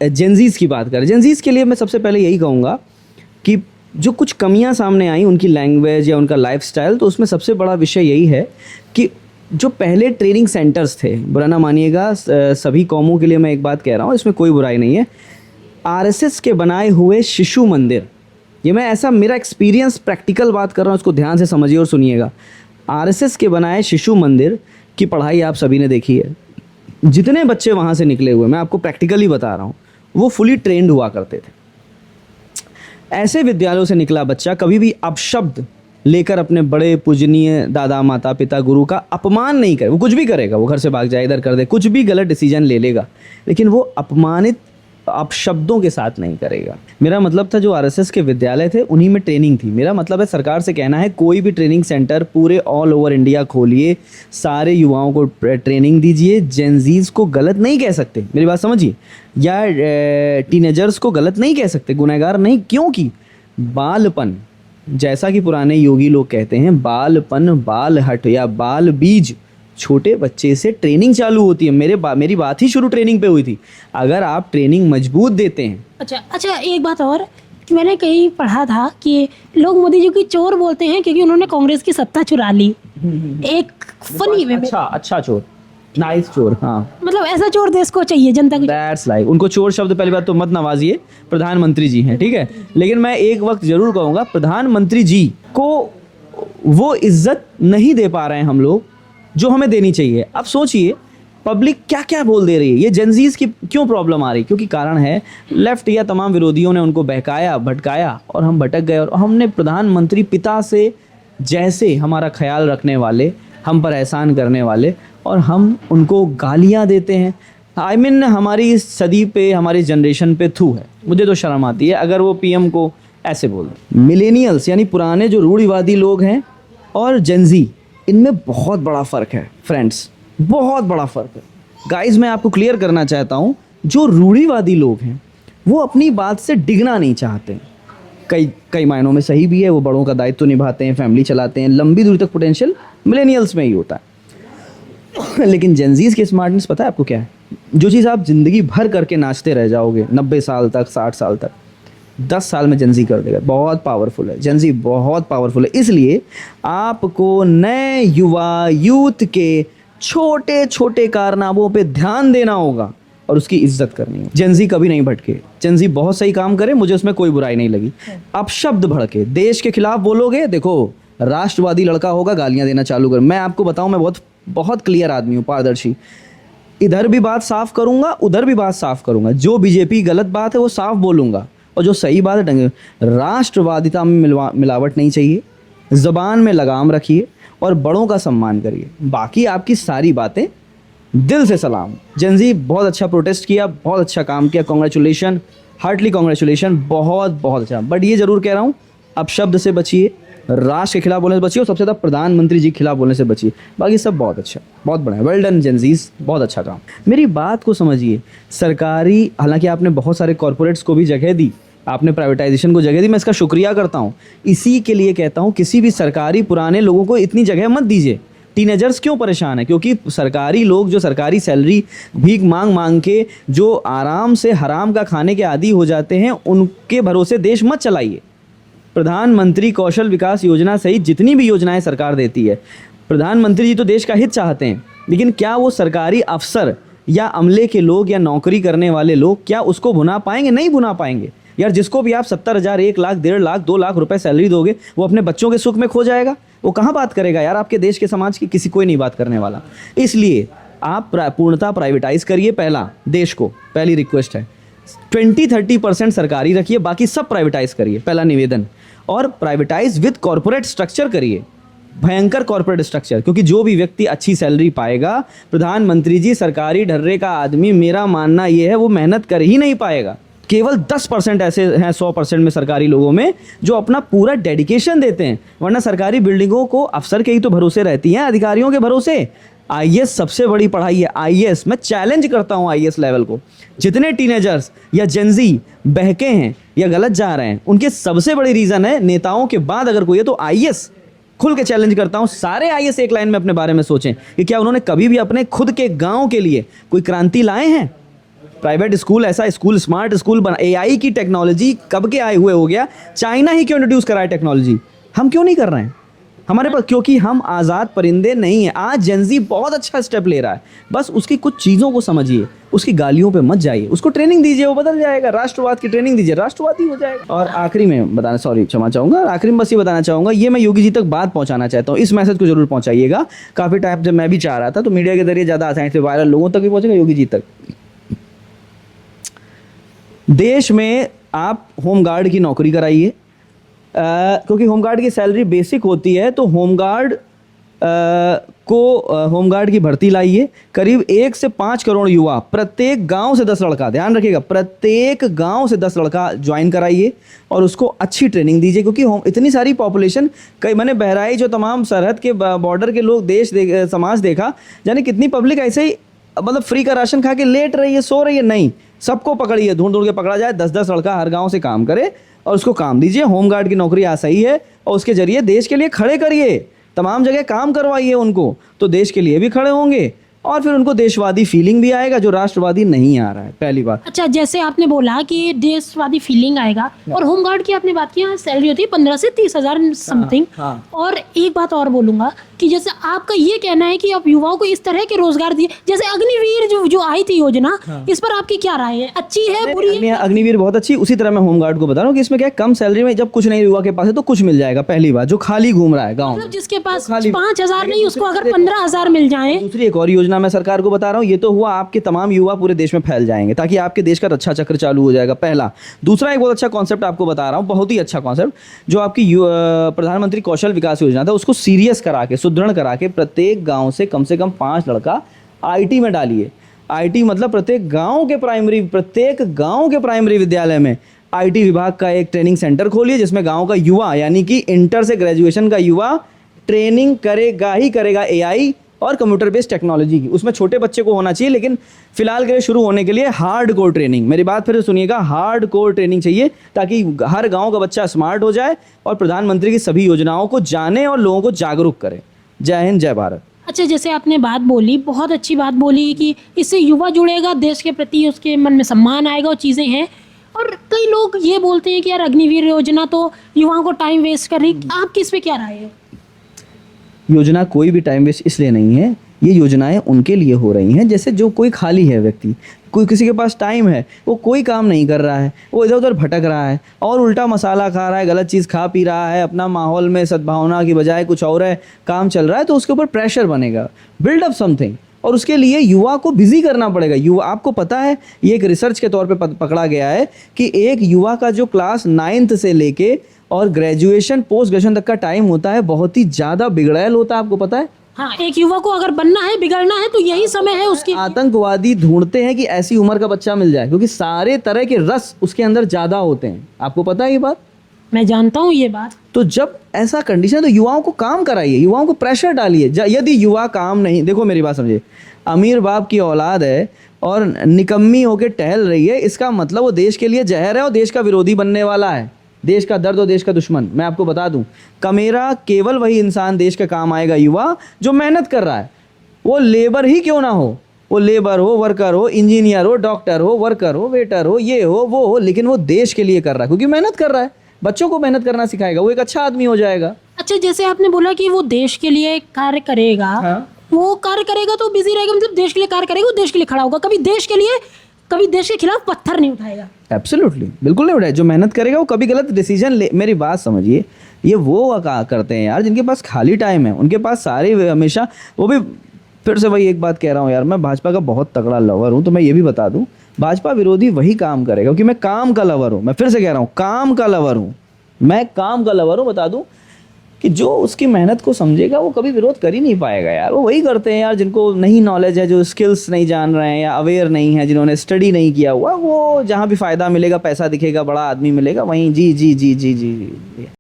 Gen Zs की बात करें, जेनजीज के लिए मैं सबसे पहले यही कहूँगा कि जो कुछ कमियां सामने आई उनकी लैंग्वेज या उनका लाइफस्टाइल, तो उसमें सबसे बड़ा विषय यही है कि जो पहले ट्रेनिंग सेंटर्स थे, बुरा ना मानिएगा, सभी कौमों के लिए मैं एक बात कह रहा हूँ, इसमें कोई बुराई नहीं है, आरएसएस के बनाए हुए शिशु मंदिर, ये मैं ऐसा मेरा एक्सपीरियंस प्रैक्टिकल बात कर रहा हूँ, इसको ध्यान से समझिए और सुनिएगा। आरएसएस के बनाए शिशु मंदिर की पढ़ाई आप सभी ने देखी है, जितने बच्चे वहाँ से निकले हुए, मैं आपको प्रैक्टिकली बता रहा हूँ, वो फुली ट्रेंड हुआ करते थे। ऐसे विद्यालयों से निकला बच्चा कभी भी अपशब्द लेकर अपने बड़े पूजनीय दादा माता पिता गुरु का अपमान नहीं करे। वो कुछ भी करेगा, वो घर से भाग जाए, इधर कर दे, कुछ भी गलत डिसीजन ले लेगा, लेकिन वो अपमानित अपशब्दों के साथ नहीं करेगा। मेरा मतलब था जो आरएसएस के विद्यालय थे उन्हीं में ट्रेनिंग थी। मेरा मतलब है सरकार से कहना है कोई भी ट्रेनिंग सेंटर पूरे ऑल ओवर इंडिया खोलिए, सारे युवाओं को ट्रेनिंग दीजिए। जेनजीज को गलत नहीं कह सकते, मेरी बात समझिए, या टीनेजर्स को गलत नहीं कह सकते, गुनहगार नहीं, क्योंकि बालपन, जैसा कि पुराने योगी लोग कहते हैं, बालपन बाल हट या बाल बीज, छोटे बच्चे से ट्रेनिंग चालू होती है। मेरी बात ही शुरू ट्रेनिंग पे हुई थी। अगर आप ट्रेनिंग मजबूत देते हैं। अच्छा, एक बात और, मैंने कहीं पढ़ा था कि लोग मोदी जी की चोर बोलते हैं क्योंकि उन्होंने कांग्रेस की सत्ता चुरा ली। एक फनी वे में। अच्छा चोर, नाइस चोर, हाँ, मतलब ऐसा चोर देश को चाहिए, जनता को। दैट्स लाइक, उनको चोर शब्द पहली बात तो मत नवाजिए, प्रधानमंत्री जी हैं, ठीक है, लेकिन मैं एक वक्त जरूर कहूँगा प्रधानमंत्री जी को वो इज्जत नहीं दे पा रहे हैं हम लोग जो हमें देनी चाहिए। अब सोचिए पब्लिक क्या क्या बोल दे रही है, ये जेनजीज की क्यों प्रॉब्लम आ रही है, क्योंकि कारण है लेफ्ट या तमाम विरोधियों ने उनको बहकाया भटकाया और हम भटक गए, और हमने प्रधानमंत्री पिता से जैसे हमारा ख्याल रखने वाले, हम पर एहसान करने वाले, और हम उनको गालियां देते हैं। आई मीन हमारी इस सदी पे, हमारी जनरेशन पे थू है। मुझे तो शर्म आती है अगर वो पीएम को ऐसे बोल दें। मिलेनियल्स यानी पुराने जो रूढ़िवादी लोग हैं और जेनजी, इनमें बहुत बड़ा फ़र्क है फ्रेंड्स, बहुत बड़ा फ़र्क है गाइस। मैं आपको क्लियर करना चाहता हूँ, जो रूढ़िवादी लोग हैं वो अपनी बात से डिगना नहीं चाहते। कई मायनों में सही भी है, वो बड़ों का दायित्व निभाते हैं, फैमिली चलाते हैं, लंबी दूरी तक पोटेंशियल मिलेनियल्स में ही होता है। लेकिन जेनजीज की स्मार्टनेस पता है आपको क्या है? जो चीज़ आप ज़िंदगी भर करके नाचते रह जाओगे 90 साल तक, 60 साल तक, 10 साल में जेनजी कर देगा। बहुत पावरफुल है जेनजी, बहुत पावरफुल है। इसलिए आपको नए युवा यूथ के छोटे छोटे कारनामों पे ध्यान देना होगा और उसकी इज्जत करनी है। जेनजी कभी नहीं भटके, जेनजी बहुत सही काम करे, मुझे उसमें कोई बुराई नहीं लगी। अपशब्द भड़के, देश के खिलाफ बोलोगे, देखो राष्ट्रवादी लड़का होगा, गालियां देना चालू कर। मैं आपको बताऊं, मैं बहुत क्लियर आदमी हूँ, पारदर्शी, इधर भी बात साफ करूंगा, उधर भी बात साफ करूंगा। जो बीजेपी गलत बात है वो साफ बोलूंगा, और जो सही बात है ढंग। राष्ट्रवादिता में मिलावट नहीं चाहिए, ज़बान में लगाम रखिए और बड़ों का सम्मान करिए। बाकी आपकी सारी बातें दिल से सलाम। जेनजी बहुत अच्छा प्रोटेस्ट किया, बहुत अच्छा काम किया, कॉन्ग्रेचुलेशन, हार्टली कॉन्ग्रेचुलेशन, बहुत अच्छा। बट ये ज़रूर कह रहा हूँ, अब शब्द से बचिए, राष्ट्र के खिलाफ बोलने से बचिए, और सबसे ज़्यादा प्रधानमंत्री जी के खिलाफ बोलने से बचिए। बाकी सब बहुत अच्छा, बहुत बढ़िया, वेल डन जेनजीज, बहुत अच्छा काम। मेरी बात को समझिए, सरकारी, हालांकि आपने बहुत सारे कॉरपोरेट्स को भी जगह दी, आपने प्राइवेटाइजेशन को जगह दी, मैं इसका शुक्रिया करता हूँ। इसी के लिए कहता हूँ किसी भी सरकारी पुराने लोगों को इतनी जगह मत दीजिए। टीनेजर्स क्यों परेशान है? क्योंकि सरकारी लोग जो सरकारी सैलरी भीख मांग के जो आराम से हराम का खाने के आदी हो जाते हैं, उनके भरोसे देश मत चलाइए। प्रधानमंत्री कौशल विकास योजना सहित जितनी भी योजनाएं सरकार देती है, प्रधानमंत्री जी तो देश का हित चाहते हैं, लेकिन क्या वो सरकारी अफसर या अमले के लोग या नौकरी करने वाले लोग क्या उसको भुना पाएंगे? नहीं भुना पाएंगे यार। जिसको भी आप 70,000, 1 लाख, 1.5 लाख, 2 लाख रुपए सैलरी दोगे, वो अपने बच्चों के सुख में खो जाएगा। वो कहाँ बात करेगा यार? आपके देश के समाज की कोई नहीं बात करने वाला। इसलिए आप पूर्णतः प्राइवेटाइज करिए। पहला, देश को पहली रिक्वेस्ट है, 20-30% सरकारी रखिए, बाकी सब प्राइवेटाइज करिए, पहला निवेदन। और प्राइवेटाइज विद कॉर्पोरेट स्ट्रक्चर करिए, भयंकर कॉर्पोरेट स्ट्रक्चर, क्योंकि जो भी व्यक्ति अच्छी सैलरी पाएगा, प्रधानमंत्री जी सरकारी ढर्रे का आदमी, मेरा मानना यह है वो मेहनत कर ही नहीं पाएगा। केवल 10% ऐसे हैं 100% में सरकारी लोगों में जो अपना पूरा डेडिकेशन देते हैं, वरना सरकारी बिल्डिंगों को अफसर के ही तो भरोसे रहती हैं, अधिकारियों के भरोसे। आईएएस सबसे बड़ी पढ़ाई है, आईएएस। मैं चैलेंज करता हूं आईएएस लेवल को। जितने टीनेजर्स या जेनजी बहके हैं या गलत जा रहे हैं, उनके सबसे बड़ी रीजन है, नेताओं के बाद अगर कोई है तो आईएएस। खुल के चैलेंज करता हूं, सारे आईएएस एक लाइन में अपने बारे में सोचें कि क्या उन्होंने कभी भी अपने खुद के गांव के लिए कोई क्रांति लाए हैं? प्राइवेट स्कूल, ऐसा स्कूल, स्मार्ट स्कूल बना, एआई की टेक्नोलॉजी कब के आए हुए हो गया, चाइना ही क्यों इंट्रोड्यूस करा है टेक्नोलॉजी, हम क्यों नहीं कर रहे हैं हमारे पास? क्योंकि हम आज़ाद परिंदे नहीं हैं। आज जेनजी बहुत अच्छा स्टेप ले रहा है, बस उसकी कुछ चीज़ों को समझिए, उसकी गालियों पे मत जाइए, उसको ट्रेनिंग दीजिए, वो बदल जाएगा। राष्ट्रवाद की ट्रेनिंग दीजिए, राष्ट्रवादी हो जाएगा। और आखिरी में बताना, सॉरी क्षमा चाहूँगा, आखिरी में बस ये बताना चाहूँगा, ये मैं योगी जी तक बात पहुँचाना चाहता हूँ, इस मैसेज को जरूर पहुँचाइएगा। काफ़ी टाइम से मैं भी चाह रहा था, तो मीडिया के जरिए ज़्यादा आसानी से वायरल लोगों तक भी पहुँचेगा, योगी जी तक। देश में आप होमगार्ड की नौकरी कराइए, क्योंकि होमगार्ड की सैलरी बेसिक होती है, तो होमगार्ड होमगार्ड की भर्ती लाइए। करीब 1 से 5 करोड़ युवा, प्रत्येक गांव से 10 लड़का, ध्यान रखिएगा, प्रत्येक गांव से 10 लड़का ज्वाइन कराइए और उसको अच्छी ट्रेनिंग दीजिए। क्योंकि इतनी सारी पॉपुलेशन, कई मैंने बहराइच जो तमाम सरहद के बॉर्डर के लोग समाज देखा, यानी कितनी पब्लिक ऐसे ही मतलब फ्री का राशन खा के लेट रही है, सो रही है। नहीं, सबको पकड़िए, ढूंढ ढूंढ के पकड़ा जाए, 10-10 लड़का हर गांव से काम करे और उसको काम दीजिए। होमगार्ड की नौकरी सही है और उसके जरिए देश के लिए खड़े करिए, तमाम जगह काम करवाइए उनको, तो देश के लिए भी खड़े होंगे और फिर उनको देशवादी फीलिंग भी आएगा, जो राष्ट्रवादी नहीं आ रहा है, पहली बात। अच्छा, जैसे आपने बोला कि देशवादी फीलिंग आएगा, और होमगार्ड की आपने बात की, यहाँ सैलरी होती है 15 से 30 हजार समथिंग। और एक बात और बोलूंगा कि जैसे आपका ये कहना है कि आप युवाओं को इस तरह के रोजगार दिए, जैसे अग्निवीर जो आई थी योजना, इस पर आपकी क्या राय है? अच्छी है, बुरी है? अग्निवीर बहुत अच्छी। उसी तरह मैं होमगार्ड को बता रहा हूँ कि इसमें क्या है, कम सैलरी में जब कुछ नहीं युवा के पास है तो कुछ मिल जाएगा। पहली बात, जो खाली घूम रहा है गाँव, मतलब जिसके पास 5,000 नहीं, उसको अगर 15,000 मिल जाए। दूसरी एक और योजना मैं सरकार को बता रहा हूँ, ये तो हुआ आपके तमाम युवा पूरे देश में फैल जाएंगे, ताकि आपके देश का रक्षा चक्र चालू हो जाएगा, पहला। दूसरा एक बहुत अच्छा कॉन्सेप्ट आपको बता रहा हूँ, बहुत ही अच्छा कॉन्सेप्ट, जो आपकी प्रधानमंत्री कौशल विकास योजना था, उसको सीरियस करा के, सुदृढ़ करा के, प्रत्येक गांव से कम 5 लड़का आईटी में डालिए। आईटी मतलब प्रत्येक गांव के प्राइमरी विद्यालय में आईटी विभाग का एक ट्रेनिंग सेंटर खोलिए, जिसमें गांव का युवा, यानी कि इंटर से ग्रेजुएशन का युवा ट्रेनिंग करेगा ही करेगा एआई और कंप्यूटर बेस्ड टेक्नोलॉजी की। उसमें छोटे बच्चे को होना चाहिए, लेकिन फिलहाल के लिए शुरू होने के लिए हार्ड कोर ट्रेनिंग, मेरी बात फिर से सुनिएगा, हार्ड कोर ट्रेनिंग चाहिए, ताकि हर गांव का बच्चा स्मार्ट हो जाए और प्रधानमंत्री की सभी योजनाओं को जाने और लोगों को जागरूक करे। जय हिंद, जय भारत। अच्छा, जैसे आपने बात बोली, बहुत अच्छी बात बोली कि इससे युवा जुड़ेगा, देश के प्रति उसके मन में सम्मान आएगा और चीज़ें हैं। और कई लोग ये बोलते हैं कि यार अग्निवीर योजना तो युवाओं को टाइम वेस्ट कर रही, आपकी इस पे क्या राय है? योजना कोई भी टाइम वेस्ट इसलिए नहीं है, ये योजनाएं उनके लिए हो रही हैं, जैसे जो कोई खाली है व्यक्ति, कोई किसी के पास टाइम है, वो कोई काम नहीं कर रहा है, वो इधर उधर भटक रहा है और उल्टा मसाला खा रहा है, गलत चीज़ खा पी रहा है, अपना माहौल में सद्भावना की बजाय कुछ और है, काम चल रहा है, तो उसके ऊपर प्रेशर बनेगा, बिल्ड अप समथिंग, और उसके लिए युवा को बिजी करना पड़ेगा। युवा, आपको पता है, ये एक रिसर्च के तौर पे पकड़ा गया है कि एक युवा का जो क्लास 9th से लेके और ग्रेजुएशन पोस्ट ग्रेजुएशन तक का टाइम होता है, बहुत ही ज़्यादा बिगड़ैल होता है, आपको पता है? हाँ, एक युवा को अगर बनना है, बिगड़ना है, तो यही समय है उसके। आतंकवादी ढूंढते हैं कि ऐसी उम्र का बच्चा मिल जाए, क्योंकि सारे तरह के रस उसके अंदर ज़्यादा होते हैं। आपको पता है ये बात? मैं जानता हूँ ये बात। तो जब ऐसा कंडीशन, तो युवाओं को काम कराइए, युवाओं को प्रेशर डालिए। यदि युवा काम नहीं, देखो मेरी बात समझिए, अमीर बाप की औलाद है और निकम्मी होकर टहल रही है, इसका मतलब वो देश के लिए जहर है और देश का विरोधी बनने वाला है, देश का दर्द और देश का दुश्मन। मैं आपको बता दूं, कमेरा केवल वही इंसान देश के काम आएगा, युवा जो मेहनत कर रहा है, वो लेबर ही क्यों ना हो, वो लेबर हो, वर्कर हो, इंजीनियर हो, डॉक्टर हो, वर्कर हो, वेटर हो, ये हो वो हो, लेकिन वो देश के लिए कर रहा है, क्योंकि मेहनत कर रहा है, बच्चों को मेहनत करना सिखाएगा, वो एक अच्छा आदमी हो जाएगा। अच्छा, जैसे आपने बोला कि वो देश के लिए कार्य करेगा, हाँ। वो कार्य करेगा तो बिजी रहेगा, मतलब देश के लिए कार्य करेगा, वो देश के लिए खड़ा होगा, कभी देश के लिए, कभी देश के खिलाफ पत्थर नहीं उठाएगा। एब्सोल्युटली, बिल्कुल नहीं उठाए। जो मेहनत करेगा वो कभी गलत डिसीजन ले, मेरी बात समझिए, ये वो करते हैं यार जिनके पास खाली टाइम है, उनके पास सारे हमेशा, वो भी फिर से वही एक बात कह रहा हूँ यार, मैं भाजपा का बहुत तगड़ा लवर हूँ, तो मैं ये भी बता दूँ, भाजपा विरोधी वही काम करेगा, क्योंकि मैं काम का लवर हूँ। मैं फिर से कह रहा हूँ, काम का लवर हूँ, मैं काम का लवर हूँ। बता दूँ कि जो उसकी मेहनत को समझेगा वो कभी विरोध कर ही नहीं पाएगा यार। वो वही करते हैं यार जिनको नहीं नॉलेज है, जो स्किल्स नहीं जान रहे हैं या अवेयर नहीं है, जिन्होंने स्टडी नहीं किया हुआ, वो जहाँ भी फ़ायदा मिलेगा, पैसा दिखेगा, बड़ा आदमी मिलेगा, वहीं जी जी जी जी जी जी।